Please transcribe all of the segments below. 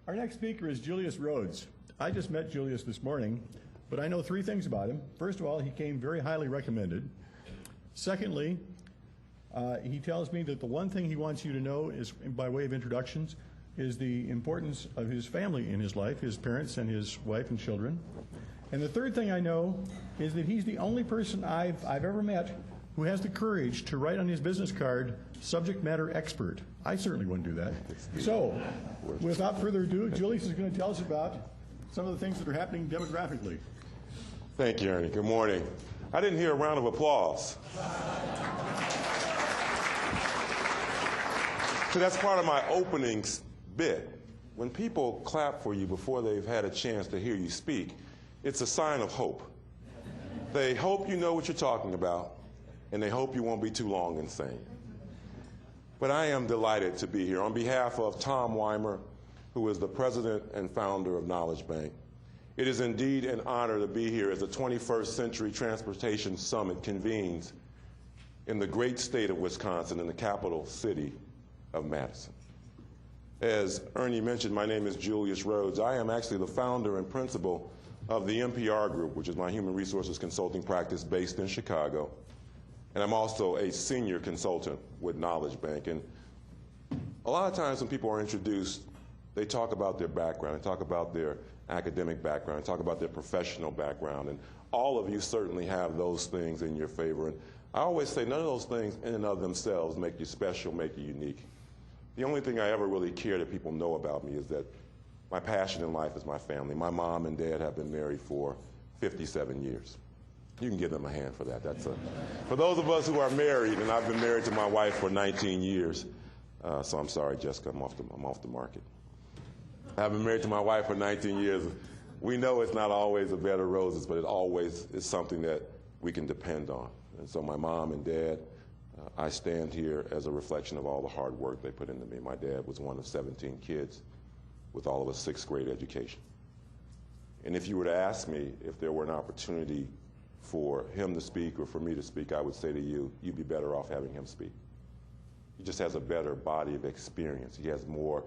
Our next speaker is Julius Rhodes. I just met Julius this morning, but I know three things about him. First of all, he came very highly recommended. Secondly, he tells me that the one thing he wants you to know is, by way of introductions, is the importance of his family in his life, his parents and his wife and children. And the third thing I know is that he's the only person I've ever met who has the courage to write on his business card, subject matter expert. I certainly wouldn't do that. So, without further ado, Julius is going to tell us about some of the things that are happening demographically. Thank you, Ernie. Good morning. I didn't hear a round of applause. So that's part of my opening bit. When people clap for you before they've had a chance to hear you speak, it's a sign of hope. They hope you know what you're talking about, and they hope you won't be too long insane. But I am delighted to be here. On behalf of Tom Weimer, who is the president and founder of KnowledgeBank, it is indeed an honor to be here as the 21st Century Transportation Summit convenes in the great state of Wisconsin, in the capital city of Madison. As Ernie mentioned, my name is Julius Rhodes. I am actually the founder and principal of the NPR Group, which is my human resources consulting practice based in Chicago. And I'm also a senior consultant with KnowledgeBank. And a lot of times when people are introduced, they talk about their background, they talk about their academic background, talk about their professional background. And all of you certainly have those things in your favor. And I always say none of those things in and of themselves make you special, make you unique. The only thing I ever really care that people know about me is that my passion in life is my family. My mom and dad have been married for 57 years. You can give them a hand for that. For those of us who are married, and I've been married to my wife for 19 years, so I'm sorry, Jessica, I'm off the market. I've been married to my wife for 19 years. We know it's not always a bed of roses, but it always is something that we can depend on. And so my mom and dad, I stand here as a reflection of all the hard work they put into me. My dad was one of 17 kids with all of a sixth grade education. And if you were to ask me if there were an opportunity for him to speak or for me to speak, I would say to you, you'd be better off having him speak. He just has a better body of experience. He has more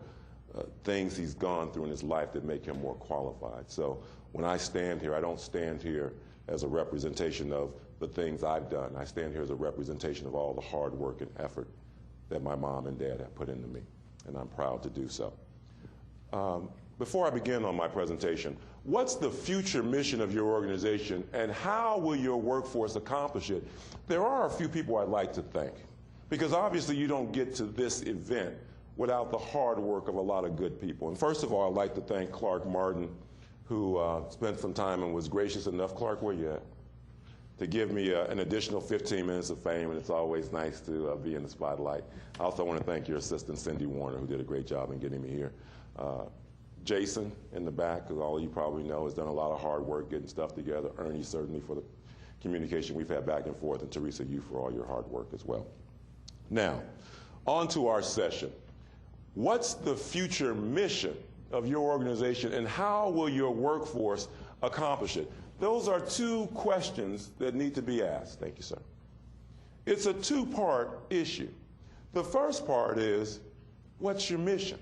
things he's gone through in his life that make him more qualified. So when I stand here, I don't stand here as a representation of the things I've done. I stand here as a representation of all the hard work and effort that my mom and dad have put into me, and I'm proud to do so. Before I begin on my presentation, what's the future mission of your organization, and how will your workforce accomplish it? There are a few people I'd like to thank, because obviously you don't get to this event without the hard work of a lot of good people. And first of all, I'd like to thank Clark Martin, who spent some time and was gracious enough, Clark, where you at, to give me an additional 15 minutes of fame, and it's always nice to be in the spotlight. I also want to thank your assistant, Cindy Warner, who did a great job in getting me here. Jason in the back, as all of you probably know, has done a lot of hard work getting stuff together. Ernie, certainly, for the communication we've had back and forth, and Teresa, you for all your hard work as well. Now, on to our session. What's the future mission of your organization, and how will your workforce accomplish it? Those are two questions that need to be asked. Thank you, sir. It's a two-part issue. The first part is, what's your mission?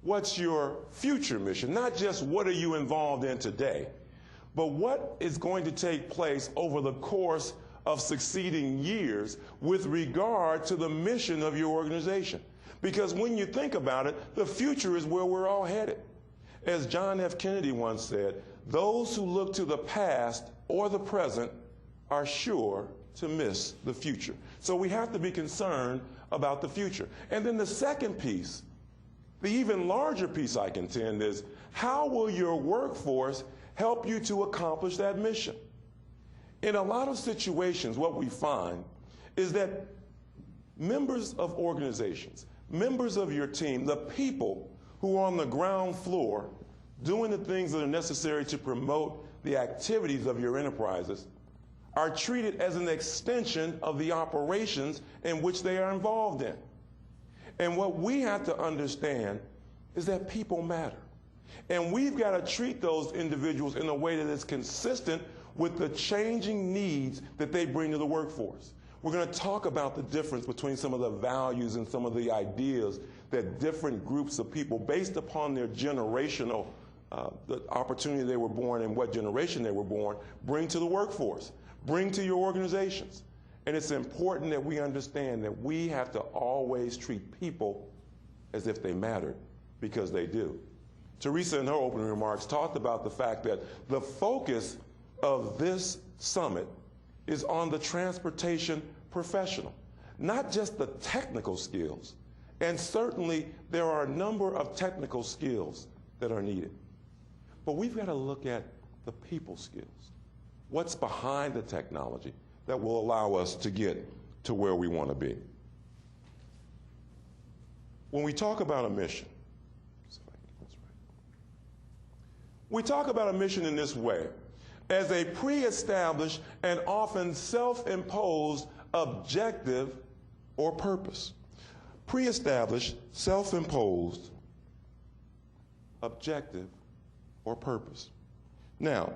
What's your future mission? Not just what are you involved in today, but what is going to take place over the course of succeeding years with regard to the mission of your organization. Because when you think about it, the future is where we're all headed. As John F. Kennedy once said, those who look to the past or the present are sure to miss the future. So we have to be concerned about the future. And then the second piece, the even larger piece I contend, is how will your workforce help you to accomplish that mission? In a lot of situations, what we find is that members of organizations, members of your team, the people who are on the ground floor doing the things that are necessary to promote the activities of your enterprises, are treated as an extension of the operations in which they are involved in. And what we have to understand is that people matter. And we've got to treat those individuals in a way that is consistent with the changing needs that they bring to the workforce. We're going to talk about the difference between some of the values and some of the ideas that different groups of people, based upon their generational the opportunity they were born and what generation they were born, bring to the workforce, bring to your organizations. And it's important that we understand that we have to always treat people as if they mattered, because they do. Teresa, in her opening remarks, talked about the fact that the focus of this summit is on the transportation professional, not just the technical skills. And certainly there are a number of technical skills that are needed. But we've got to look at the people skills. What's behind the technology that will allow us to get to where we want to be? When we talk about a mission, we talk about a mission in this way: as a pre-established and often self-imposed objective or purpose. Pre-established, self-imposed objective or purpose. Now,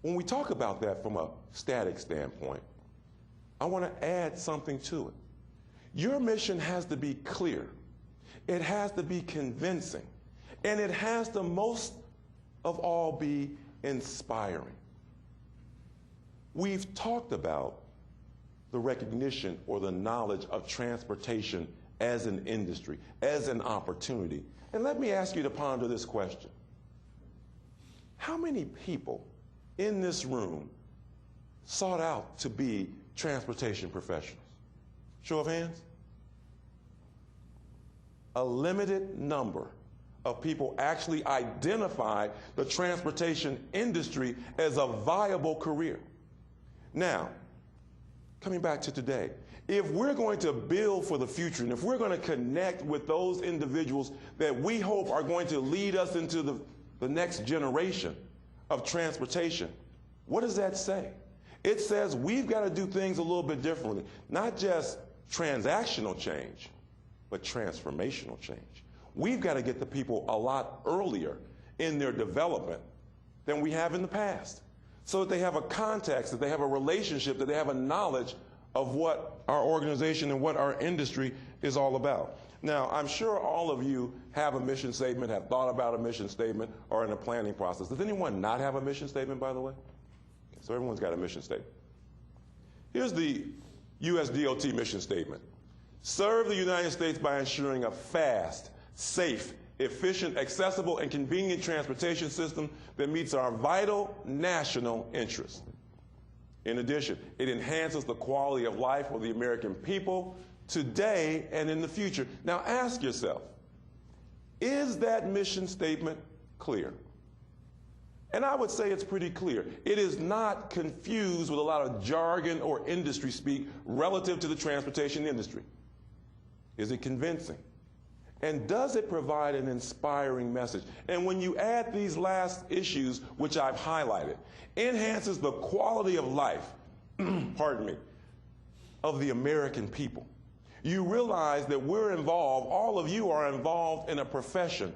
when we talk about that from a static standpoint, I want to add something to it. Your mission has to be clear. It has to be convincing. And it has to most of all be inspiring. We've talked about the recognition or the knowledge of transportation as an industry, as an opportunity. And let me ask you to ponder this question. How many people in this room sought out to be transportation professionals? Show of hands. A limited number of people actually identified the transportation industry as a viable career. Now, coming back to today, if we're going to build for the future, and if we're going to connect with those individuals that we hope are going to lead us into the next generation of transportation, what does that say? It says we've got to do things a little bit differently. Not just transactional change, but transformational change. We've got to get the people a lot earlier in their development than we have in the past, so that they have a context, that they have a relationship, that they have a knowledge of what our organization and what our industry is all about. Now, I'm sure all of you have a mission statement, have thought about a mission statement, or in a planning process. Does anyone not have a mission statement, by the way? Okay, so everyone's got a mission statement. Here's the U.S. DOT mission statement. Serve the United States by ensuring a fast, safe, efficient, accessible, and convenient transportation system that meets our vital national interests. In addition, it enhances the quality of life of the American people today and in the future. Now ask yourself, is that mission statement clear? And I would say it's pretty clear. It is not confused with a lot of jargon or industry speak relative to the transportation industry. Is it convincing? And does it provide an inspiring message? And when you add these last issues, which I've highlighted, enhances the quality of life, pardon me, of the American people. You realize that we're involved, all of you are involved in a profession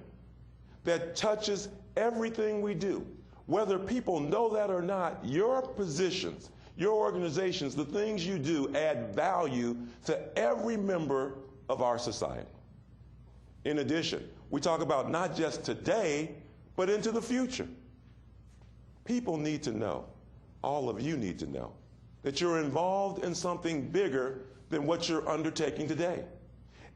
that touches everything we do. Whether people know that or not, your positions, your organizations, the things you do add value to every member of our society. In addition, we talk about not just today, but into the future. People need to know, all of you need to know, that you're involved in something bigger than what you're undertaking today.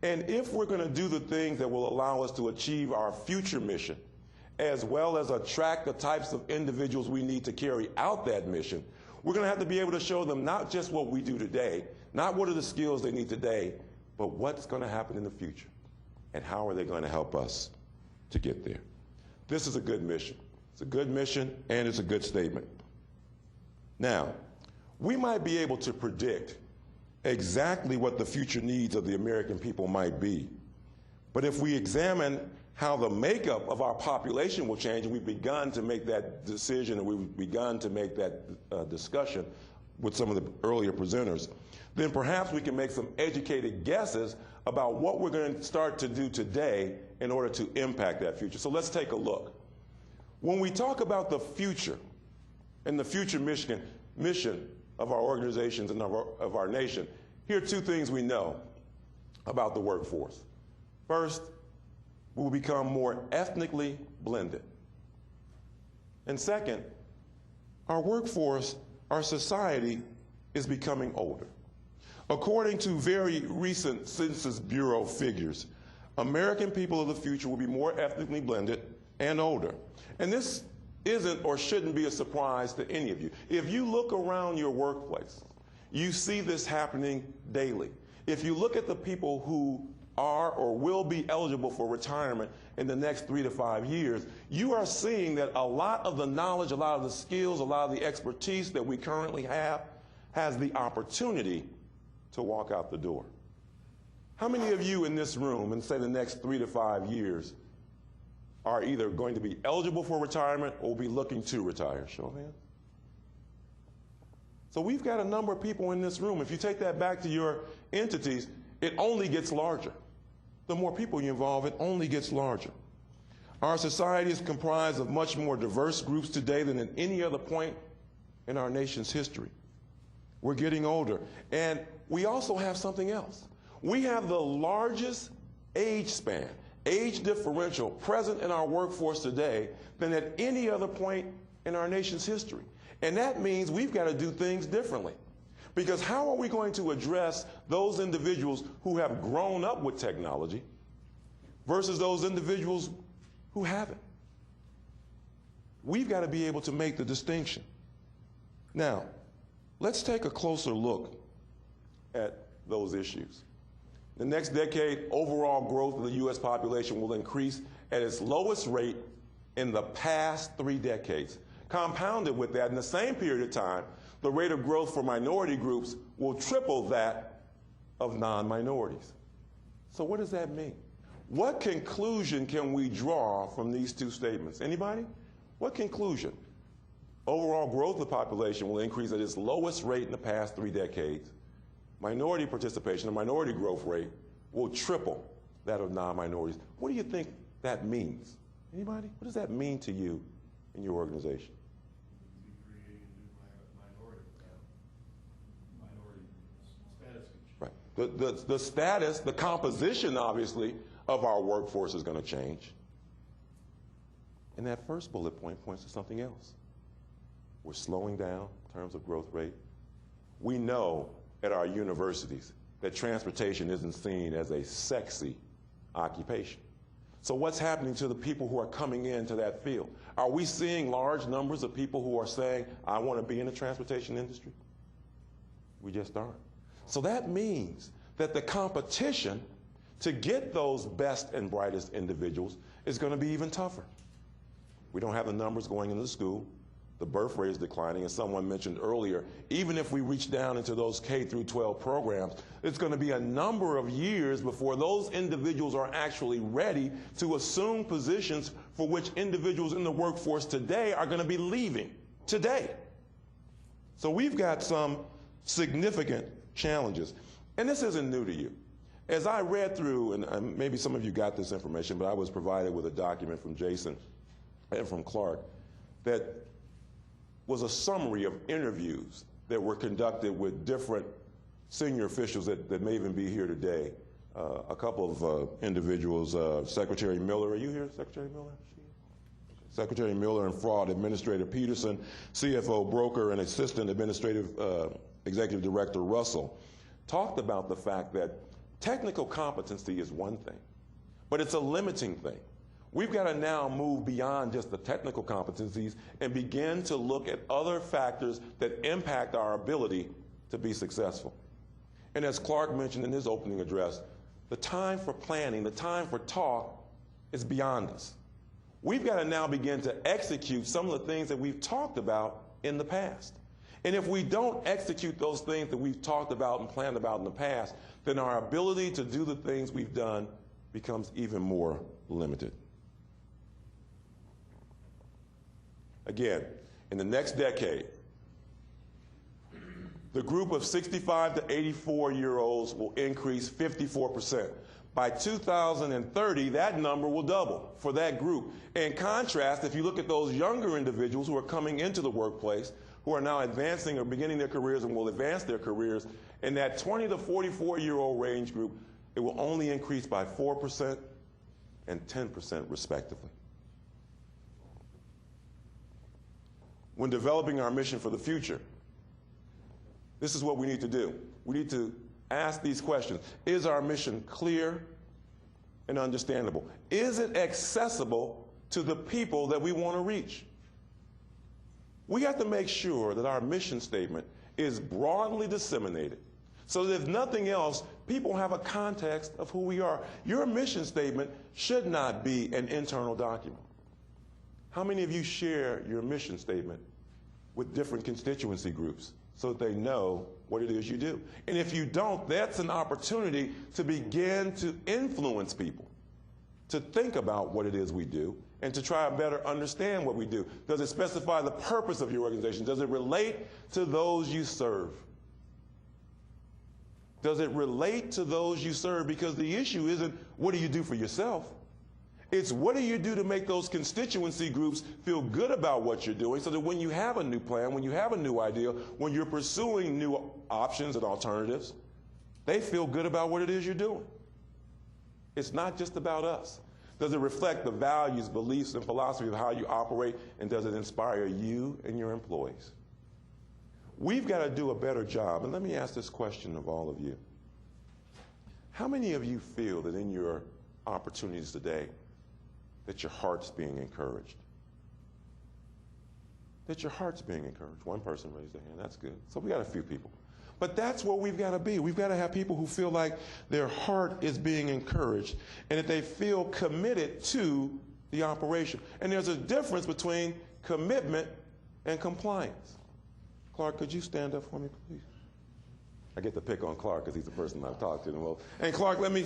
And if we're going to do the things that will allow us to achieve our future mission, as well as attract the types of individuals we need to carry out that mission, we're going to have to be able to show them not just what we do today, not what are the skills they need today, but what's going to happen in the future. And how are they going to help us to get there? This is a good mission. It's a good mission, and it's a good statement. Now, we might be able to predict exactly what the future needs of the American people might be. But if we examine how the makeup of our population will change, and we've begun to make that decision, and we've begun to make that discussion with some of the earlier presenters, then perhaps we can make some educated guesses about what we're going to start to do today in order to impact that future. So let's take a look. When we talk about the future and the future mission, of our organizations and of our nation, here are two things we know about the workforce. First, we will become more ethnically blended. And second, our workforce, our society is becoming older. According to very recent Census Bureau figures, American people of the future will be more ethnically blended and older. And this isn't or shouldn't be a surprise to any of you. If you look around your workplace, you see this happening daily. If you look at the people who are or will be eligible for retirement in the next 3 to 5 years, you are seeing that a lot of the knowledge, a lot of the skills, a lot of the expertise that we currently have has the opportunity to walk out the door. How many of you in this room, in say the next 3 to 5 years, are either going to be eligible for retirement or will be looking to retire? Show of hands. So we've got a number of people in this room. If you take that back to your entities, it only gets larger. The more people you involve, it only gets larger. Our society is comprised of much more diverse groups today than at any other point in our nation's history. We're getting older. And we also have something else. We have the largest age span, age differential present in our workforce today than at any other point in our nation's history. And that means we've got to do things differently. Because how are we going to address those individuals who have grown up with technology versus those individuals who haven't? We've got to be able to make the distinction. Now, let's take a closer look at those issues. The next decade, overall growth of the U.S. population will increase at its lowest rate in the past 3 decades. Compounded with that, in the same period of time, the rate of growth for minority groups will triple that of non-minorities. So what does that mean? What conclusion can we draw from these two statements? Anybody? What conclusion? Overall growth of the population will increase at its lowest rate in the past 3 decades. Minority participation, the minority growth rate, will triple that of non-minorities. What do you think that means? Anybody? What does that mean to you in your organization? Right. The status, the composition, obviously, of our workforce is going to change. And that first bullet point points to something else. We're slowing down in terms of growth rate. We know at our universities that transportation isn't seen as a sexy occupation. So what's happening to the people who are coming into that field? Are we seeing large numbers of people who are saying, I want to be in the transportation industry? We just aren't. So that means that the competition to get those best and brightest individuals is going to be even tougher. We don't have the numbers going into the school. The birth rate is declining, as someone mentioned earlier. Even if we reach down into those K through 12 programs, it's going to be a number of years before those individuals are actually ready to assume positions for which individuals in the workforce today are going to be leaving today. So we've got some significant challenges. And this isn't new to you. As I read through, and maybe some of you got this information, but I was provided with a document from Jason and from Clark that was a summary of interviews that were conducted with different senior officials that may even be here today. A couple of individuals, Secretary Miller, are you here, Secretary Miller? Secretary Miller and Fraud, Administrator Peterson, CFO Broker, and Assistant Administrative Executive Director Russell, talked about the fact that technical competency is one thing, but it's a limiting thing. We've got to now move beyond just the technical competencies and begin to look at other factors that impact our ability to be successful. And as Clark mentioned in his opening address, the time for planning, the time for talk is beyond us. We've got to now begin to execute some of the things that we've talked about in the past. And if we don't execute those things that we've talked about and planned about in the past, then our ability to do the things we've done becomes even more limited. Again, in the next decade, the group of 65 to 84-year-olds will increase 54%. By 2030, that number will double for that group. In contrast, if you look at those younger individuals who are coming into the workplace, who are now advancing or beginning their careers and will advance their careers. In that 20 to 44-year-old range group, it will only increase by 4% and 10% respectively. When developing our mission for the future, this is what we need to do. We need to ask these questions. Is our mission clear and understandable? Is it accessible to the people that we want to reach? We have to make sure that our mission statement is broadly disseminated so that if nothing else, people have a context of who we are. Your mission statement should not be an internal document. How many of you share your mission statement with different constituency groups so that they know what it is you do? And if you don't, that's an opportunity to begin to influence people, to think about what it is we do, and to try to better understand what we do. Does it specify the purpose of your organization? Does it relate to those you serve? Does it relate to those you serve? Because the issue isn't what do you do for yourself? It's what do you do to make those constituency groups feel good about what you're doing so that when you have a new plan, when you have a new idea, when you're pursuing new options and alternatives, they feel good about what it is you're doing. It's not just about us. Does it reflect the values, beliefs, and philosophy of how you operate, and does it inspire you and your employees? We've got to do a better job, and let me ask this question of all of you. How many of you feel that in your opportunities today that your heart's being encouraged? That your heart's being encouraged. One person raised their hand. That's good. So we got a few people. But that's where we've got to be. We've got to have people who feel like their heart is being encouraged and that they feel committed to the operation. And there's a difference between commitment and compliance. Clark, could you stand up for me, please? I get to pick on Clark because he's the person I've talked to the most. And Clark, let me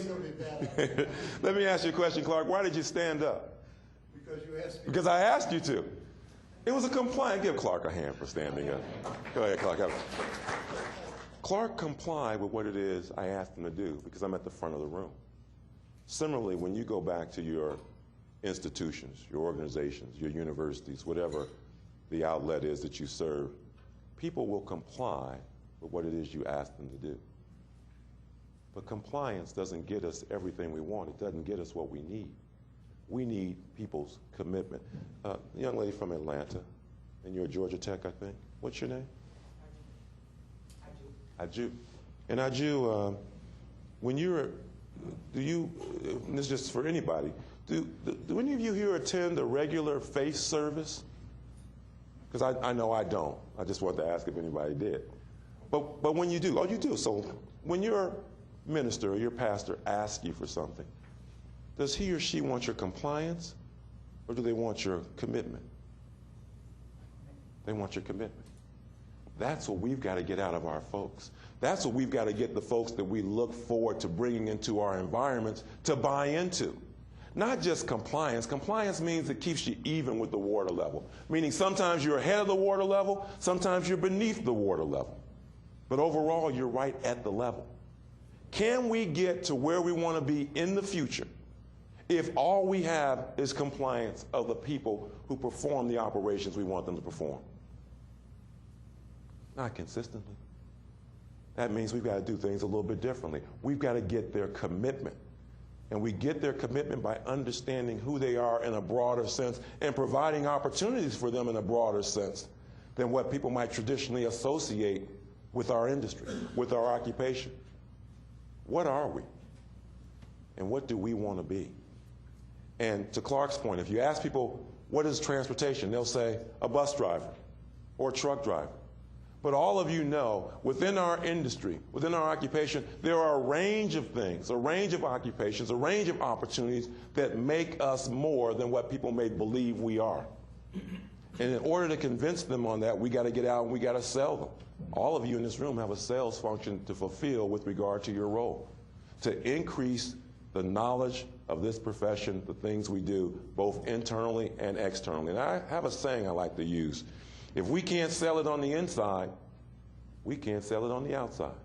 ask you a question, Clark. Why did you stand up? Because you asked me. Because I asked you to. It was a compliance. Give Clark a hand for standing up. Go ahead, Clark. Clark complied with what it is I asked him to do because I'm at the front of the room. Similarly, when you go back to your institutions, your organizations, your universities, whatever the outlet is that you serve, people will comply with what it is you ask them to do. But compliance doesn't get us everything we want. It doesn't get us what we need. We need people's commitment. Young lady from Atlanta, and you're at Georgia Tech, I think. What's your name? Aju. And Aju, when you're, and this is just for anybody, do any of you here attend a regular faith service? Because I know I don't. I just wanted to ask if anybody did. But when you do, oh, you do. So when your minister or your pastor asks you for something, does he or she want your compliance or do they want your commitment? They want your commitment. That's what we've got to get out of our folks. That's what we've got to get the folks that we look forward to bringing into our environments to buy into. Not just compliance. Compliance means it keeps you even with the water level, meaning sometimes you're ahead of the water level, sometimes you're beneath the water level. But overall, you're right at the level. Can we get to where we want to be in the future if all we have is compliance of the people who perform the operations we want them to perform? Not consistently. That means we've got to do things a little bit differently. We've got to get their commitment. And we get their commitment by understanding who they are in a broader sense and providing opportunities for them in a broader sense than what people might traditionally associate with our industry, with our occupation. What are we? And what do we want to be? And to Clark's point, if you ask people, what is transportation? They'll say, a bus driver or a truck driver. But all of you know, within our industry, within our occupation, there are a range of things, a range of occupations, a range of opportunities that make us more than what people may believe we are. And in order to convince them on that, we got to get out and we got to sell them. All of you in this room have a sales function to fulfill with regard to your role, to increase the knowledge of this profession, the things we do, both internally and externally. And I have a saying I like to use. If we can't sell it on the inside, we can't sell it on the outside.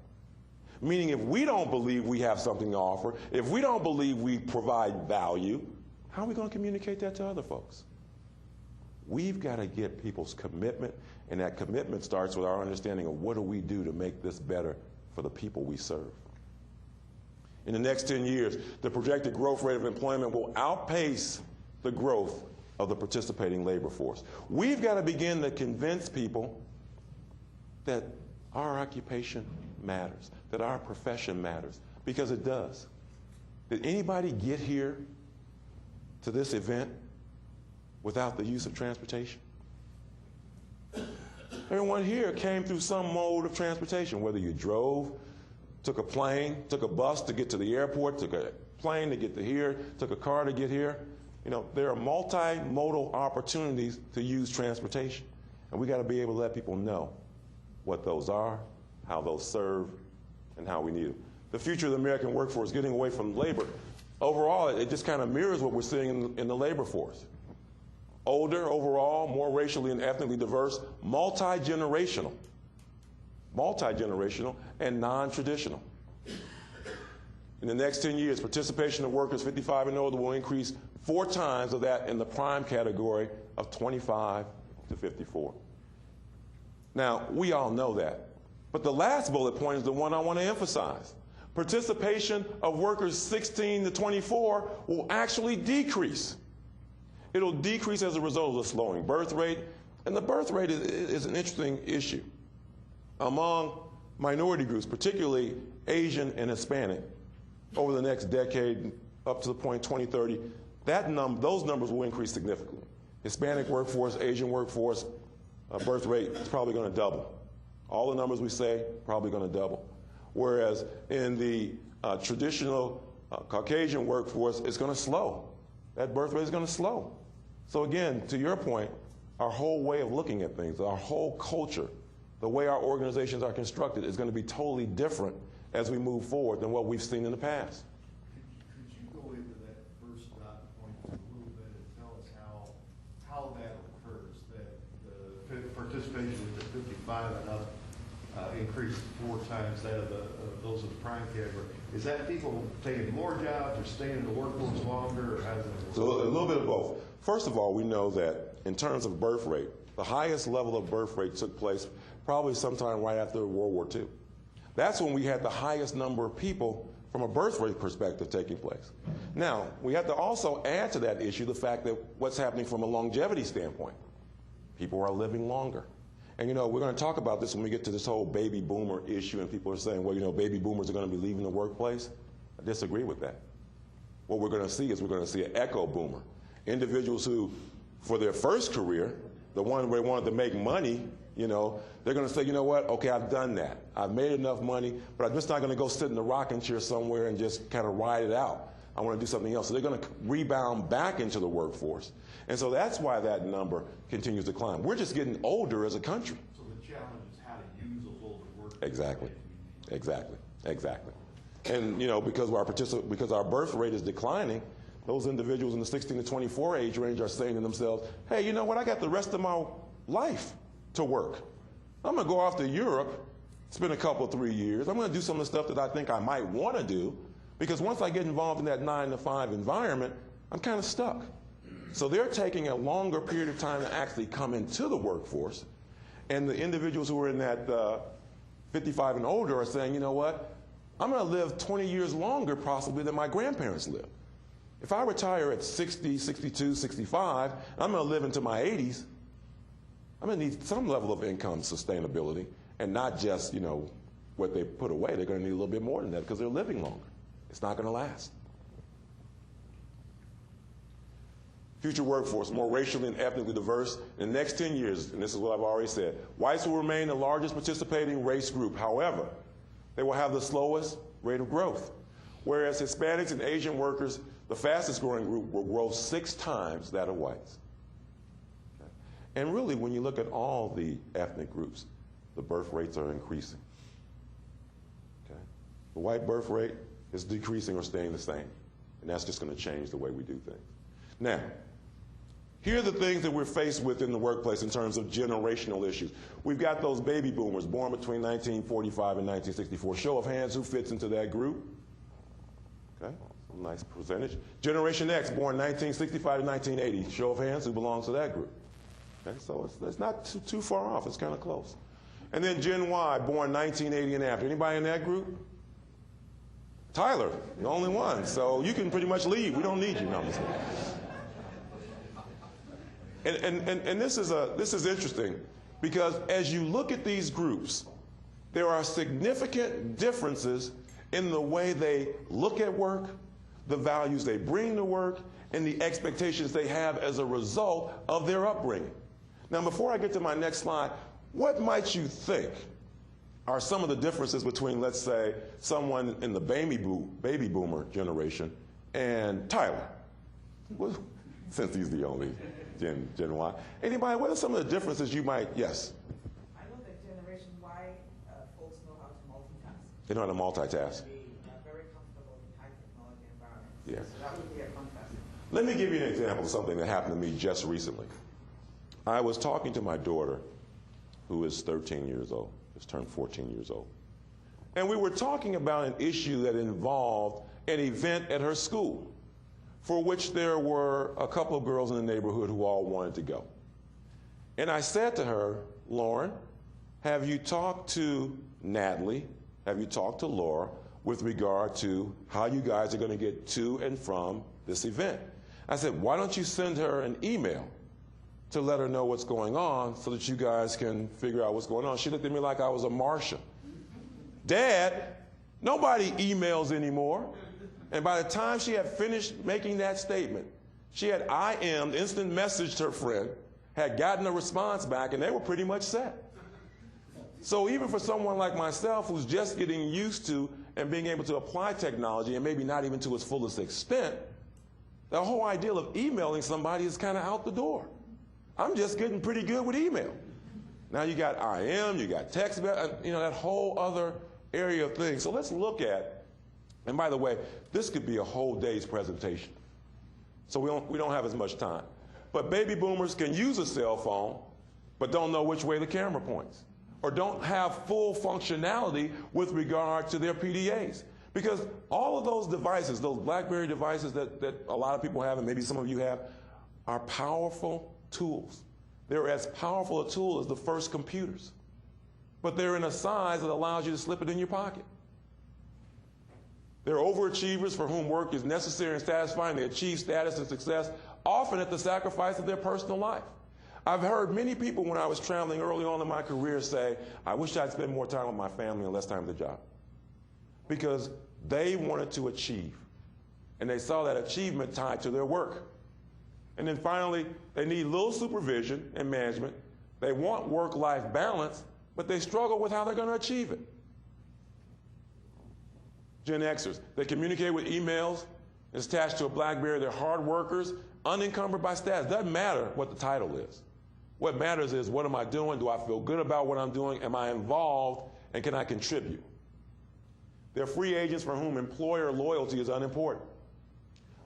Meaning if we don't believe we have something to offer, if we don't believe we provide value, how are we going to communicate that to other folks? We've got to get people's commitment, and that commitment starts with our understanding of what do we do to make this better for the people we serve. In the next 10 years, the projected growth rate of employment will outpace the growth of the participating labor force. We've got to begin to convince people that our occupation matters, that our profession matters, because it does. Did anybody get here to this event without the use of transportation? Everyone here came through some mode of transportation, whether you drove, took a plane, took a bus to get to the airport, took a plane to get to here, took a car to get here. You know, there are multimodal opportunities to use transportation, and we got to be able to let people know what those are, how those serve, and how we need them. The future of the American workforce, getting away from labor, overall, it just kind of mirrors what we're seeing in the labor force. Older overall, more racially and ethnically diverse, multi-generational, and non-traditional. In the next 10 years, participation of workers 55 and older will increase 4 times of that in the prime category of 25 to 54. Now, we all know that. But the last bullet point is the one I want to emphasize. Participation of workers 16 to 24 will actually decrease. It'll decrease as a result of the slowing birth rate. And the birth rate is an interesting issue. Among minority groups, particularly Asian and Hispanic, over the next decade, up to the point 2030, those numbers will increase significantly. Hispanic workforce, Asian workforce, birth rate is probably going to double. All the numbers we say, probably going to double. Whereas in the traditional Caucasian workforce, it's going to slow. That birth rate is going to slow. So again, to your point, our whole way of looking at things, our whole culture, the way our organizations are constructed is going to be totally different as we move forward than what we've seen in the past. Could you go into that first dot point a little bit and tell us how that occurs, that the participation at 55 and up increased 4 times that of those of the prime category? Is that people taking more jobs or staying in the workforce longer, or how does it work? So a little bit of both. First of all, we know that in terms of birth rate, the highest level of birth rate took place probably sometime right after World War II. That's when we had the highest number of people from a birth rate perspective taking place. Now, we have to also add to that issue the fact that what's happening from a longevity standpoint. People are living longer. And, you know, we're going to talk about this when we get to this whole baby boomer issue, and people are saying, well, you know, baby boomers are going to be leaving the workplace. I disagree with that. What we're going to see is we're going to see an echo boomer. Individuals who, for their first career, the one where they wanted to make money, you know, they're going to say, you know what, okay, I've done that. I've made enough money, but I'm just not going to go sit in the rocking chair somewhere and just kind of ride it out. I want to do something else. So they're going to rebound back into the workforce. And so that's why that number continues to climb. We're just getting older as a country. So the challenge is how to use those older workers. Exactly. And, you know, because our birth rate is declining, those individuals in the 16 to 24 age range are saying to themselves, hey, you know what, I got the rest of my life to work. I'm going to go off to Europe, spend a couple, 3 years. I'm going to do some of the stuff that I think I might want to do, because once I get involved in that 9 to 5 environment, I'm kind of stuck. So they're taking a longer period of time to actually come into the workforce. And the individuals who are in that 55 and older are saying, you know what, I'm going to live 20 years longer possibly than my grandparents lived. If I retire at 60, 62, 65, and I'm going to live into my 80s, I'm going to need some level of income sustainability, and not just, you know, what they put away. They're going to need a little bit more than that because they're living longer. It's not going to last. Future workforce, more racially and ethnically diverse. In the next 10 years, and this is what I've already said, whites will remain the largest participating race group. However, they will have the slowest rate of growth. Whereas Hispanics and Asian workers, the fastest growing group, will grow 6 times that of whites. Okay. And really, when you look at all the ethnic groups, the birth rates are increasing. Okay. The white birth rate is decreasing or staying the same. And that's just going to change the way we do things. Now, here are the things that we're faced with in the workplace in terms of generational issues. We've got those baby boomers born between 1945 and 1964. Show of hands, who fits into that group? Okay, nice percentage. Generation X, born 1965 to 1980. Show of hands, who belongs to that group? Okay, so it's not too far off. It's kind of close. And then Gen Y, born 1980 and after. Anybody in that group? Tyler, the only one. So you can pretty much leave. We don't need you. No, I'm just kidding. And this is interesting because as you look at these groups, there are significant differences in the way they look at work, the values they bring to work, and the expectations they have as a result of their upbringing. Now, before I get to my next slide, what might you think are some of the differences between, let's say, someone in the baby boomer generation and Tyler? Well, since he's the only Gen Y. Anybody, what are some of the differences you might, yes? I know that Generation Y folks know how to multitask. They know how to multitask. They are very comfortable in high technology environments. Yeah. So that would be a contrast. Let me give you an example of something that happened to me just recently. I was talking to my daughter, who is 13 years old, just turned 14 years old. And we were talking about an issue that involved an event at her school for which there were a couple of girls in the neighborhood who all wanted to go. And I said to her, Lauren, have you talked to Natalie, have you talked to Laura with regard to how you guys are going to get to and from this event? I said, why don't you send her an email to let her know what's going on so that you guys can figure out what's going on? She looked at me like I was a Martian. Dad, nobody emails anymore. And by the time she had finished making that statement, she had instant messaged her friend, had gotten a response back, and they were pretty much set. So even for someone like myself who's just getting used to and being able to apply technology, and maybe not even to its fullest extent, the whole idea of emailing somebody is kind of out the door. I'm just getting pretty good with email. Now you got IM, you got text, that whole other area of things. So let's look at, and by the way, this could be a whole day's presentation. So we don't have as much time. But baby boomers can use a cell phone, but don't know which way the camera points, or don't have full functionality with regard to their PDAs. Because all of those devices, those BlackBerry devices that a lot of people have, and maybe some of you have, are powerful tools. They're as powerful a tool as the first computers. But they're in a size that allows you to slip it in your pocket. They're overachievers for whom work is necessary and satisfying. They achieve status and success, often at the sacrifice of their personal life. I've heard many people when I was traveling early on in my career say, I wish I'd spend more time with my family and less time at the job. Because they wanted to achieve. And they saw that achievement tied to their work. And then finally, they need little supervision and management. They want work-life balance, but they struggle with how they're going to achieve it. Gen Xers, they communicate with emails. It's attached to a BlackBerry. They're hard workers, unencumbered by status. Doesn't matter what the title is. What matters is, what am I doing? Do I feel good about what I'm doing? Am I involved? And can I contribute? They're free agents for whom employer loyalty is unimportant.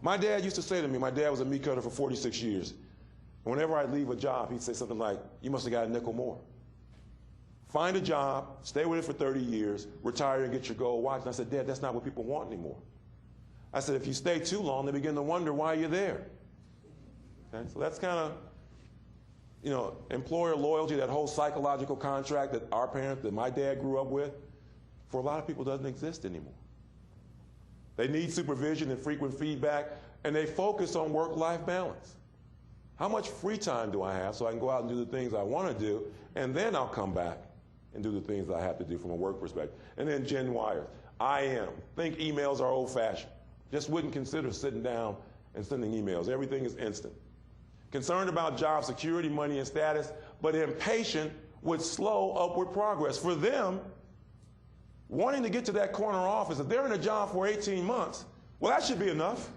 My dad used to say to me, my dad was a meat cutter for 46 years. Whenever I'd leave a job, he'd say something like, you must have got a nickel more. Find a job, stay with it for 30 years, retire and get your gold watch. And I said, Dad, that's not what people want anymore. I said, if you stay too long, they begin to wonder why you're there. Okay? So that's kind of, employer loyalty, that whole psychological contract that our parents, that my dad grew up with, for a lot of people doesn't exist anymore. They need supervision and frequent feedback, and they focus on work-life balance. How much free time do I have so I can go out and do the things I want to do, and then I'll come back and do the things that I have to do from a work perspective. And then Gen Yers, think emails are old-fashioned. Just wouldn't consider sitting down and sending emails. Everything is instant. Concerned about job security, money, and status, but impatient with slow upward progress. For them, wanting to get to that corner office, if they're in a job for 18 months, well, that should be enough.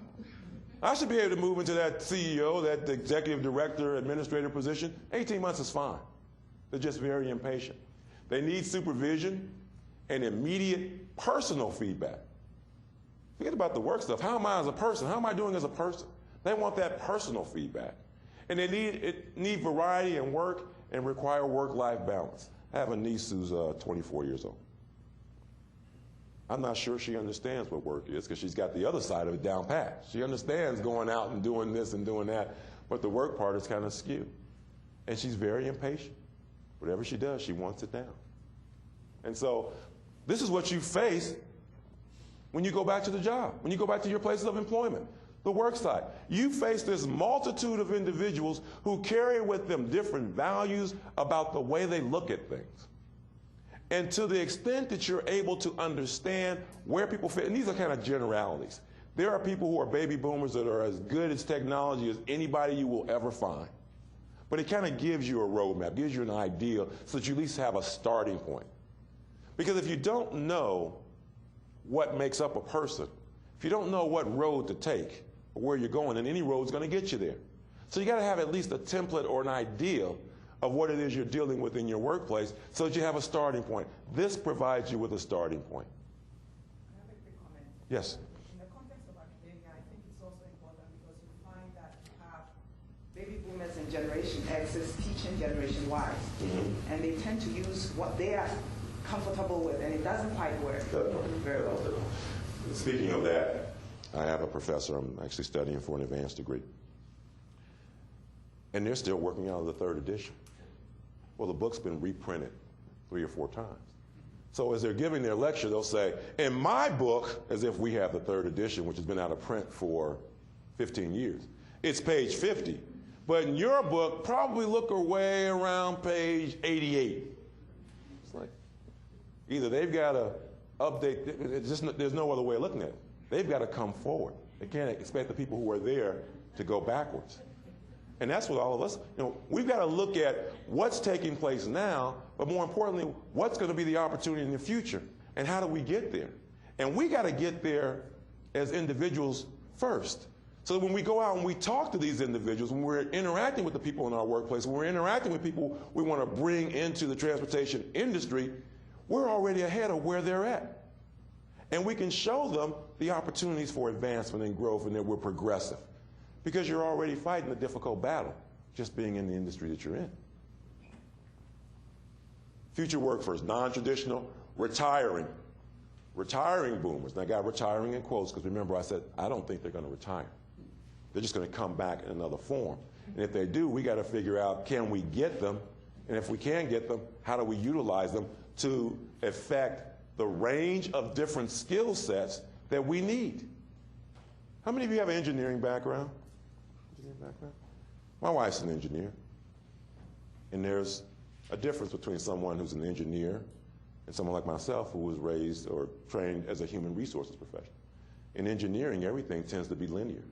I should be able to move into that CEO, that executive director, administrator position. 18 months is fine. They're just very impatient. They need supervision and immediate personal feedback. Forget about the work stuff. How am I as a person? How am I doing as a person? They want that personal feedback. And they need variety in work and require work-life balance. I have a niece who's 24 years old. I'm not sure she understands what work is because she's got the other side of it down pat. She understands going out and doing this and doing that, but the work part is kind of skewed. And she's very impatient. Whatever she does, she wants it down. And so this is what you face when you go back to the job, when you go back to your places of employment, the work site. You face this multitude of individuals who carry with them different values about the way they look at things. And to the extent that you're able to understand where people fit, and these are kind of generalities. There are people who are baby boomers that are as good at technology as anybody you will ever find. But it kind of gives you a roadmap, gives you an idea so that you at least have a starting point. Because if you don't know what makes up a person, if you don't know what road to take or where you're going, then any road's going to get you there. So you got to have at least a template or an idea of what it is you're dealing with in your workplace so that you have a starting point. This provides you with a starting point. I have a quick comment. Yes. In the context of academia, I think it's also important because you find that you have baby boomers and Generation X's teaching Generation Y's. Mm-hmm. And they tend to use what they are comfortable with, and it doesn't quite work very well. Speaking of that, I have a professor. I'm actually studying for an advanced degree. And they're still working out of the 3rd edition. Well, the book's been reprinted 3 or 4 times. So as they're giving their lecture, they'll say, in my book, as if we have the 3rd edition, which has been out of print for 15 years, it's page 50. But in your book, probably look way around page 88. It's like, either they've got to update, there's no other way of looking at it. They've got to come forward. They can't expect the people who are there to go backwards. And that's what all of us, we've got to look at what's taking place now, but more importantly, what's going to be the opportunity in the future, and how do we get there? And we got to get there as individuals first. So that when we go out and we talk to these individuals, when we're interacting with the people in our workplace, when we're interacting with people we want to bring into the transportation industry, we're already ahead of where they're at. And we can show them the opportunities for advancement and growth, and that we're progressive. Because you're already fighting a difficult battle, just being in the industry that you're in. Future workforce, non-traditional, retiring. Retiring boomers. And I got retiring in quotes because remember I said, I don't think they're going to retire. They're just going to come back in another form. And if they do, we got to figure out, can we get them? And if we can get them, how do we utilize them to affect the range of different skill sets that we need? How many of you have an engineering background? My wife's an engineer. And there's a difference between someone who's an engineer and someone like myself who was raised or trained as a human resources professional. In engineering, everything tends to be linear.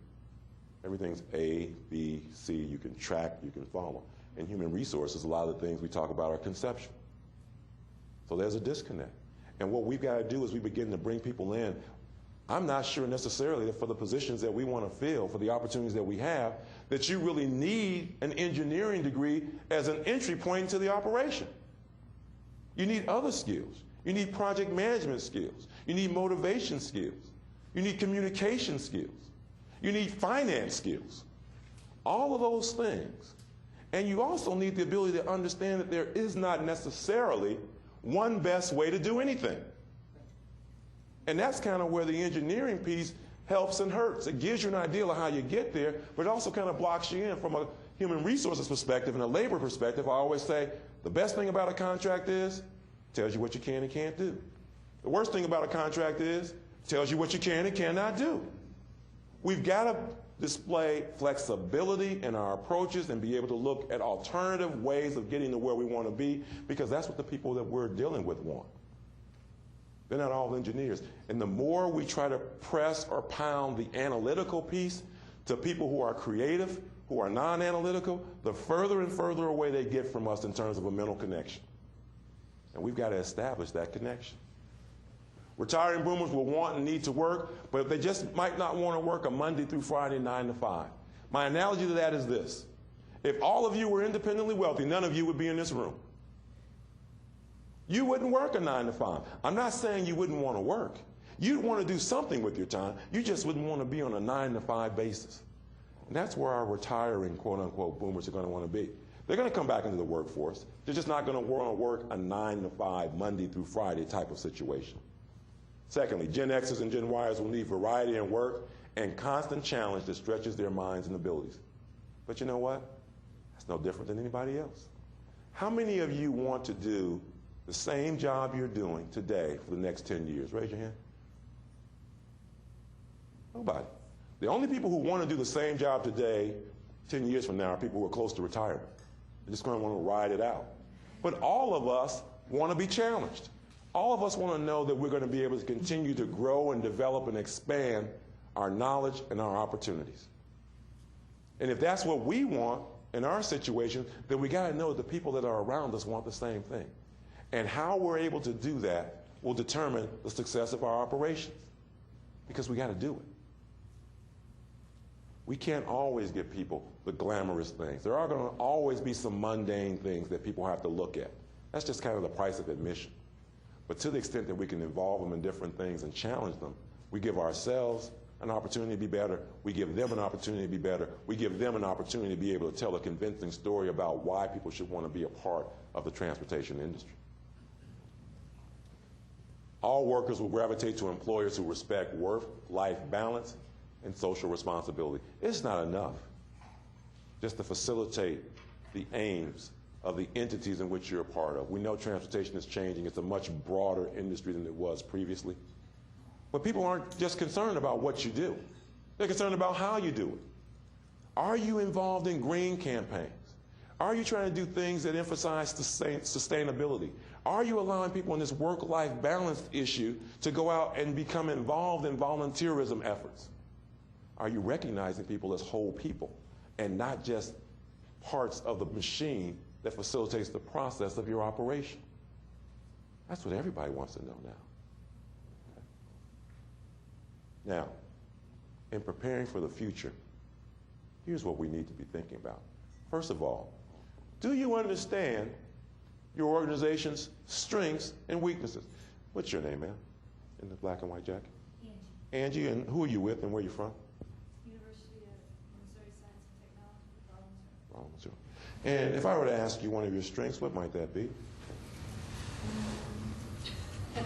Everything's A, B, C. You can track, you can follow. In human resources, a lot of the things we talk about are conceptual. So there's a disconnect. And what we've got to do is we begin to bring people in. I'm not sure necessarily that for the positions that we want to fill, for the opportunities that we have, that you really need an engineering degree as an entry point into the operation. You need other skills. You need project management skills. You need motivation skills. You need communication skills. You need finance skills. All of those things. And you also need the ability to understand that there is not necessarily one best way to do anything. And that's kind of where the engineering piece helps and hurts. It gives you an idea of how you get there, but it also kind of blocks you in from a human resources perspective and a labor perspective. I always say the best thing about a contract is it tells you what you can and can't do. The worst thing about a contract is it tells you what you can and cannot do. We've got to display flexibility in our approaches and be able to look at alternative ways of getting to where we want to be, because that's what the people that we're dealing with want. They're not all engineers. And the more we try to press or pound the analytical piece to people who are creative, who are non-analytical, the further and further away they get from us in terms of a mental connection. And we've got to establish that connection. Retiring boomers will want and need to work, but they just might not want to work a Monday through Friday, 9 to 5. My analogy to that is this. If all of you were independently wealthy, none of you would be in this room. You wouldn't work a 9 to 5. I'm not saying you wouldn't want to work. You'd want to do something with your time. You just wouldn't want to be on a 9 to 5 basis. And that's where our retiring, quote unquote, boomers are going to want to be. They're going to come back into the workforce. They're just not going to want to work a 9 to 5, Monday through Friday type of situation. Secondly, Gen Xers and Gen Ys will need variety in work and constant challenge that stretches their minds and abilities. But you know what? That's no different than anybody else. How many of you want to do the same job you're doing today for the next 10 years? Raise your hand. Nobody. The only people who want to do the same job today, 10 years from now, are people who are close to retirement. They're just going to want to ride it out. But all of us want to be challenged. All of us want to know that we're going to be able to continue to grow and develop and expand our knowledge and our opportunities. And if that's what we want in our situation, then we got to know that the people that are around us want the same thing. And how we're able to do that will determine the success of our operations, because we got to do it. We can't always give people the glamorous things. There are going to always be some mundane things that people have to look at. That's just kind of the price of admission. But to the extent that we can involve them in different things and challenge them, we give ourselves an opportunity to be better. We give them an opportunity to be better. We give them an opportunity to be able to tell a convincing story about why people should want to be a part of the transportation industry. All workers will gravitate to employers who respect work-life balance and social responsibility. It's not enough just to facilitate the aims of the entities in which you're a part of. We know transportation is changing. It's a much broader industry than it was previously. But people aren't just concerned about what you do. They're concerned about how you do it. Are you involved in green campaigns? Are you trying to do things that emphasize sustainability? Are you allowing people in this work-life balance issue to go out and become involved in volunteerism efforts? Are you recognizing people as whole people and not just parts of the machine that facilitates the process of your operation? That's what everybody wants to know now. Now, in preparing for the future, here's what we need to be thinking about. First of all, do you understand your organization's strengths and weaknesses? What's your name, ma'am, in the black and white jacket? Angie. Angie, and who are you with and where are you from? University of Missouri Science and Technology, Rollinsford. And if I were to ask you one of your strengths, what might that be?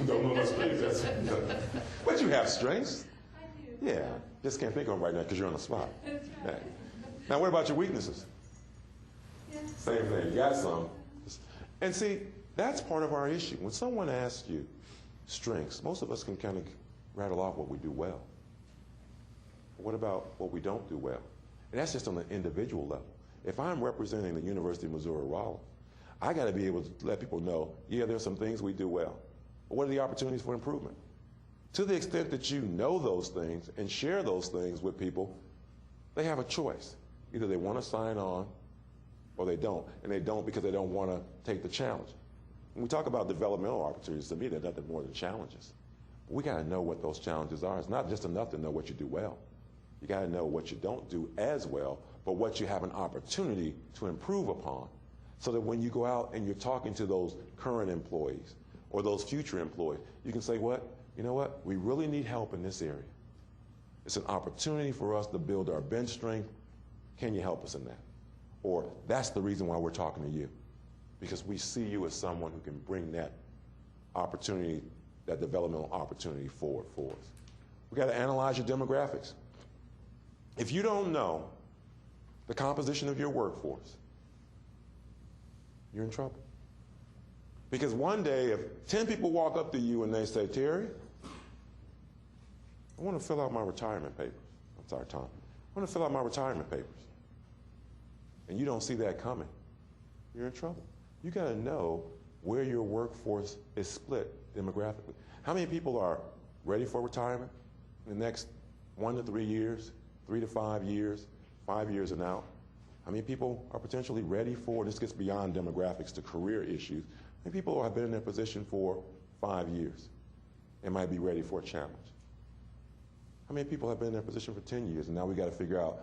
Don't know my strengths. But you have strengths. I do. Yeah, just can't think of them right now because you're on the spot. That's right. Right. Now, what about your weaknesses? Yeah. Same thing. You got some. And see, that's part of our issue. When someone asks you strengths, most of us can kind of rattle off what we do well. But what about what we don't do well? And that's just on an individual level. If I'm representing the University of Missouri Rollins, I got to be able to let people know, yeah, there's some things we do well. But what are the opportunities for improvement? To the extent that you know those things and share those things with people, they have a choice. Either they want to sign on or they don't. And they don't because they don't want to take the challenge. When we talk about developmental opportunities, to me, they're nothing more than challenges. But we got to know what those challenges are. It's not just enough to know what you do well. You got to know what you don't do as well, but what you have an opportunity to improve upon, so that when you go out and you're talking to those current employees or those future employees, you can say, you know what, we really need help in this area. It's an opportunity for us to build our bench strength. Can you help us in that? Or that's the reason why we're talking to you, because we see you as someone who can bring that opportunity, that developmental opportunity forward for us. We got to analyze your demographics. If you don't know the composition of your workforce, you're in trouble. Because one day, if 10 people walk up to you and they say, Terry, I want to fill out my retirement papers. I'm sorry, Tom. I want to fill out my retirement papers. And you don't see that coming, you're in trouble. You got to know where your workforce is split demographically. How many people are ready for retirement in the next 1 to 3 years, 3 to 5 years, 5 years and out? How many people are potentially ready for, this gets beyond demographics to career issues, how many people have been in their position for 5 years and might be ready for a challenge? How many people have been in their position for 10 years and now we got to figure out,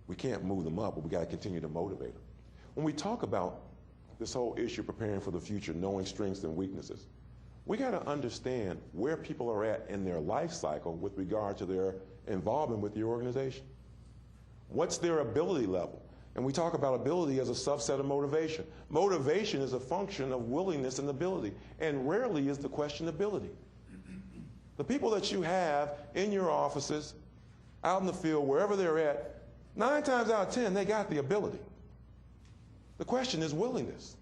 we can't move them up, but we got to continue to motivate them. When we talk about this whole issue, preparing for the future, knowing strengths and weaknesses, we got to understand where people are at in their life cycle with regard to their involvement with your organization. What's their ability level? And we talk about ability as a subset of motivation. Motivation is a function of willingness and ability, and rarely is the question ability. The people that you have in your offices, out in the field, wherever they're at, 9 times out of 10, they got the ability. The question is willingness.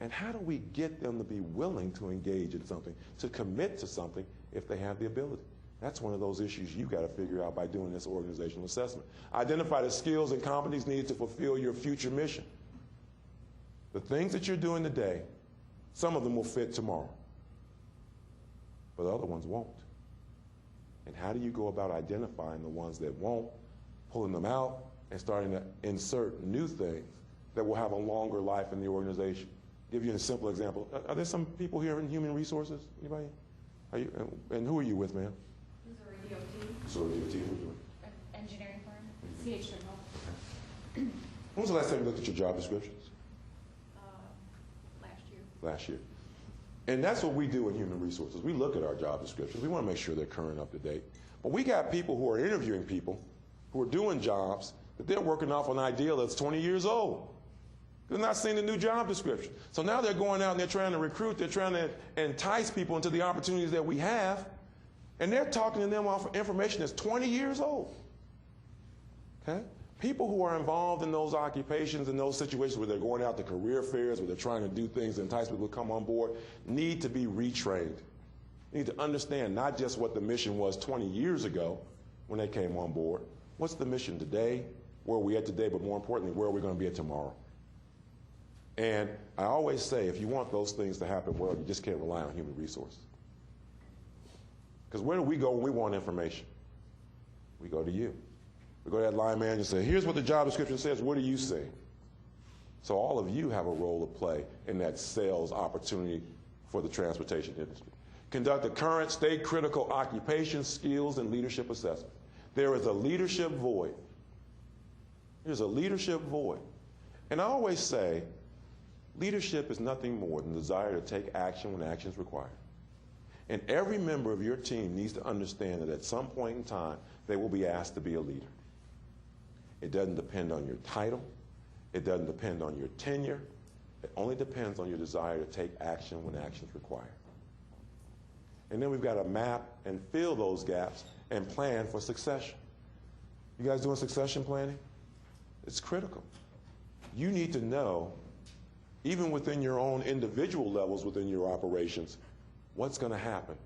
And how do we get them to be willing to engage in something, to commit to something if they have the ability? That's one of those issues you got to figure out by doing this organizational assessment. Identify the skills and competencies needed to fulfill your future mission. The things that you're doing today, some of them will fit tomorrow, but other ones won't. And how do you go about identifying the ones that won't, pulling them out, and starting to insert new things that will have a longer life in the organization? Give you a simple example. Are there some people here in human resources? Anybody? Are you, and who are you with, ma'am? Missouri DOT. So DOT, who are you with? An engineering firm. CH Signal. When was the last time you looked at your job descriptions? Last year. Last year. And that's what we do in human resources. We look at our job descriptions. We want to make sure they're current, up to date. But we got people who are interviewing people who are doing jobs that they're working off an ideal that's 20 years old. They're not seeing the new job description. So now they're going out and they're trying to recruit, they're trying to entice people into the opportunities that we have, and they're talking to them off of information that's 20 years old. Okay? People who are involved in those occupations and those situations where they're going out to career fairs, where they're trying to do things to entice people to come on board, need to be retrained. Need to understand not just what the mission was 20 years ago when they came on board. What's the mission today? Where are we at today? But more importantly, where are we going to be at tomorrow? And I always say, if you want those things to happen well, you just can't rely on human resources. Because where do we go when we want information? We go to you. We go to that line manager and say, here's what the job description says. What are you seeing? So all of you have a role to play in that sales opportunity for the transportation industry. Conduct a current state critical occupation, skills, and leadership assessment. There is a leadership void. There's a leadership void. And I always say, leadership is nothing more than the desire to take action when action is required. And every member of your team needs to understand that at some point in time, they will be asked to be a leader. It doesn't depend on your title. It doesn't depend on your tenure. It only depends on your desire to take action when action is required. And then we've got to map and fill those gaps and plan for succession. You guys doing succession planning? It's critical. You need to know, even within your own individual levels within your operations, what's going to happen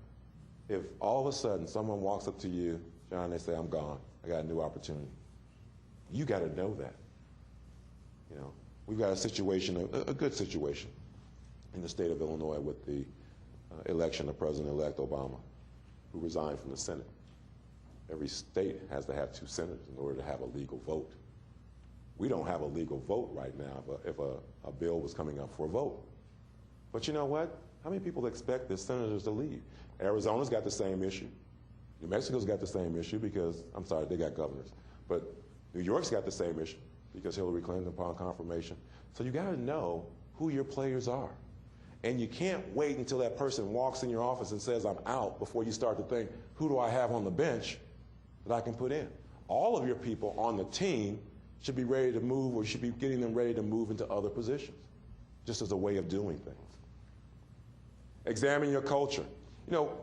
if all of a sudden someone walks up to you, John, they say, I'm gone. I got a new opportunity. You got to know that. You know, we've got a situation, a good situation in the state of Illinois with the election of President-elect Obama, who resigned from the Senate. Every state has to have 2 senators in order to have a legal vote. We don't have a legal vote right now if a bill was coming up for a vote. But you know what? How many people expect the senators to leave? Arizona's got the same issue. New Mexico's got the same issue because, I'm sorry, they got governors. But New York's got the same issue because Hillary Clinton upon confirmation. So you got to know who your players are. And you can't wait until that person walks in your office and says, I'm out, before you start to think, who do I have on the bench that I can put in? All of your people on the team should be ready to move, or should be getting them ready to move into other positions, just as a way of doing things. Examine your culture. You know,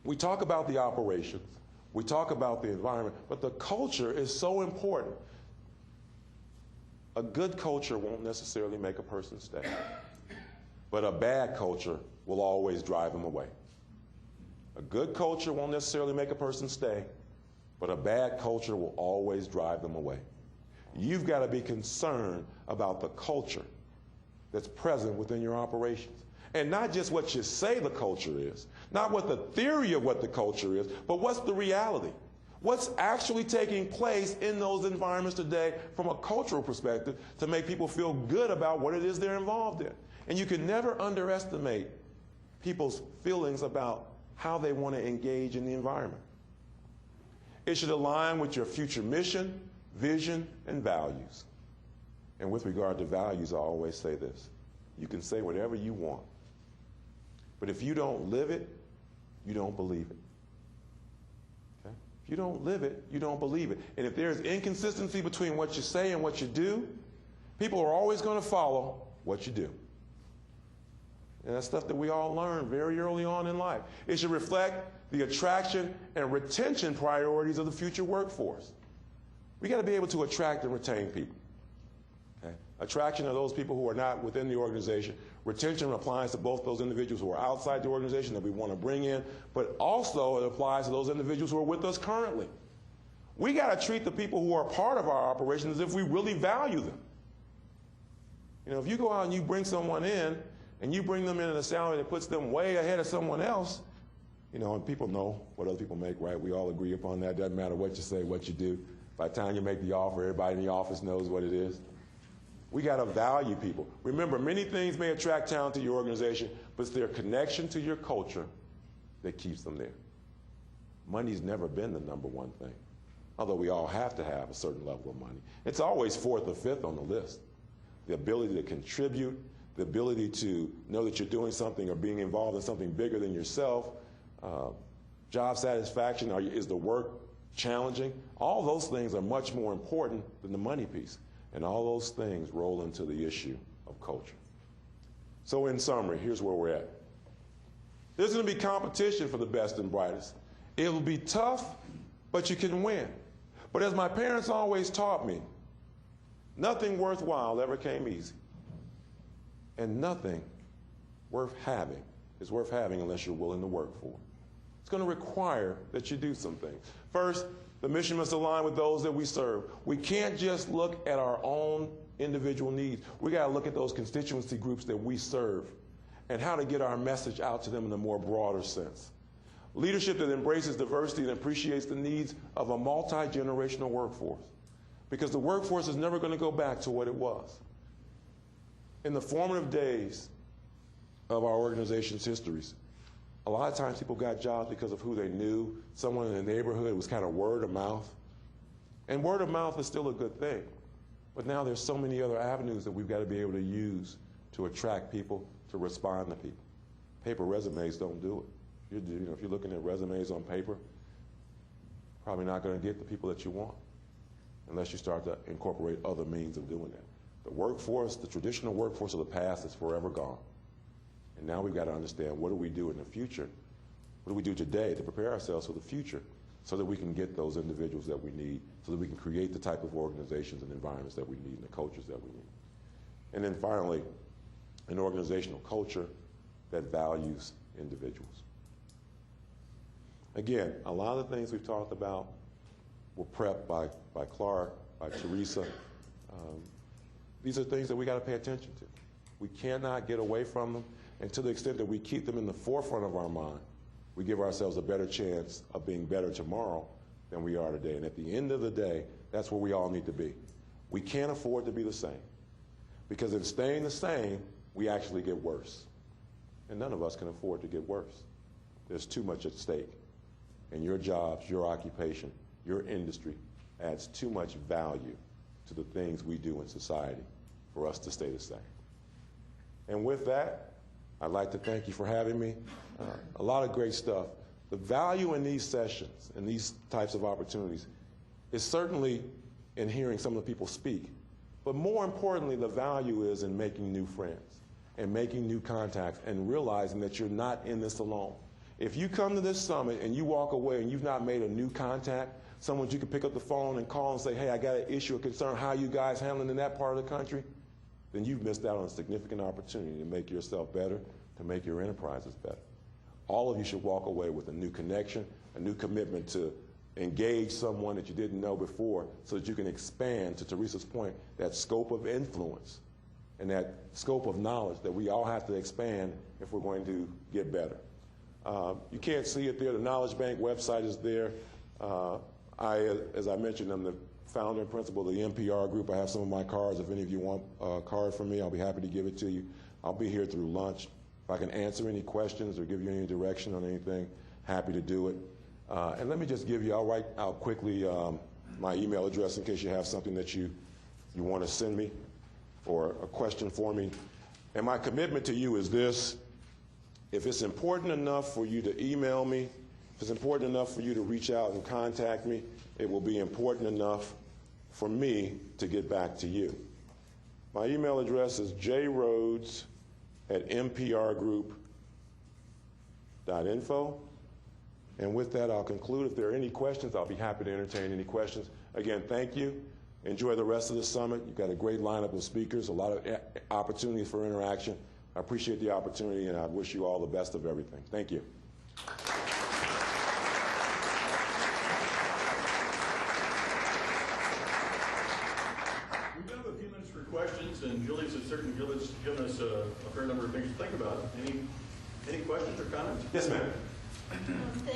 we talk about the operations, we talk about the environment, but the culture is so important. A good culture won't necessarily make a person stay, but a bad culture will always drive them away. A good culture won't necessarily make a person stay, but a bad culture will always drive them away. You've got to be concerned about the culture that's present within your operations. And not just what you say the culture is, not what the theory of what the culture is, but what's the reality? What's actually taking place in those environments today from a cultural perspective to make people feel good about what it is they're involved in. And you can never underestimate people's feelings about how they want to engage in the environment. It should align with your future mission, vision, and values. And with regard to values, I always say this. You can say whatever you want, but if you don't live it, you don't believe it. Okay? If you don't live it, you don't believe it. And if there's inconsistency between what you say and what you do, people are always going to follow what you do. And that's stuff that we all learn very early on in life. It should reflect the attraction and retention priorities of the future workforce. We got to be able to attract and retain people. Okay? Attraction of those people who are not within the organization. Retention applies to both those individuals who are outside the organization that we want to bring in, but also it applies to those individuals who are with us currently. We got to treat the people who are part of our operation as if we really value them. You know, if you go out and you bring someone in, and you bring them in at a salary that puts them way ahead of someone else, you know, and people know what other people make, right? We all agree upon that. Doesn't matter what you say, what you do. By the time you make the offer, everybody in the office knows what it is. We got to value people. Remember, many things may attract talent to your organization, but it's their connection to your culture that keeps them there. Money's never been the number one thing, although we all have to have a certain level of money. It's always fourth or fifth on the list. The ability to contribute, the ability to know that you're doing something or being involved in something bigger than yourself, job satisfaction, is the work challenging? All those things are much more important than the money piece. And all those things roll into the issue of culture. So in summary, here's where we're at. There's going to be competition for the best and brightest. It'll be tough, but you can win. But as my parents always taught me, nothing worthwhile ever came easy. And nothing worth having is worth having unless you're willing to work for it. It's going to require that you do some things. First, the mission must align with those that we serve. We can't just look at our own individual needs. We got to look at those constituency groups that we serve and how to get our message out to them in a more broader sense. Leadership that embraces diversity and appreciates the needs of a multi-generational workforce, because the workforce is never going to go back to what it was. In the formative days of our organization's histories, a lot of times people got jobs because of who they knew, someone in the neighborhood. It was kind of word of mouth. And word of mouth is still a good thing. But now there's so many other avenues that we've got to be able to use to attract people, to respond to people. Paper resumes don't do it. If you're looking at resumes on paper, probably not going to get the people that you want unless you start to incorporate other means of doing that. The workforce, the traditional workforce of the past is forever gone. And now we've got to understand, what do we do in the future? What do we do today to prepare ourselves for the future so that we can get those individuals that we need, so that we can create the type of organizations and environments that we need and the cultures that we need. And then finally, an organizational culture that values individuals. Again, a lot of the things we've talked about were prepped by Clark, by Teresa. These are things that we got to pay attention to. We cannot get away from them. And to the extent that we keep them in the forefront of our mind, we give ourselves a better chance of being better tomorrow than we are today. And at the end of the day, that's where we all need to be. We can't afford to be the same, because in staying the same, we actually get worse. And none of us can afford to get worse. There's too much at stake. And your jobs, your occupation, your industry adds too much value to the things we do in society for us to stay the same. And with that, I'd like to thank you for having me. A lot of great stuff. The value in these sessions and these types of opportunities is certainly in hearing some of the people speak. But more importantly, the value is in making new friends and making new contacts and realizing that you're not in this alone. If you come to this summit and you walk away and you've not made a new contact, someone you can pick up the phone and call and say, hey, I got an issue or concern, how you guys handling in that part of the country, then you've missed out on a significant opportunity to make yourself better, to make your enterprises better. All of you should walk away with a new connection, a new commitment to engage someone that you didn't know before so that you can expand, to Teresa's point, that scope of influence and that scope of knowledge that we all have to expand if we're going to get better. You can't see it there. The KnowledgeBank website is there. As I mentioned, I'm the founder and principal of the NPR group. I have some of my cards. If any of you want a card from me, I'll be happy to give it to you. I'll be here through lunch. If I can answer any questions or give you any direction on anything, happy to do it. And let me just give you, I'll write out quickly my email address in case you have something that you want to send me or a question for me. And my commitment to you is this: if it's important enough for you to email me, if it's important enough for you to reach out and contact me, it will be important enough for me to get back to you. My email address is jrhodes@mprgroup.info. And with that, I'll conclude. If there are any questions, I'll be happy to entertain any questions. Again, thank you. Enjoy the rest of the summit. You've got a great lineup of speakers, a lot of opportunities for interaction. I appreciate the opportunity, and I wish you all the best of everything. Thank you. We do have a few minutes for questions, and Julius has certainly given us a fair number of things to think about. Any questions or comments? Yes, ma'am. Thank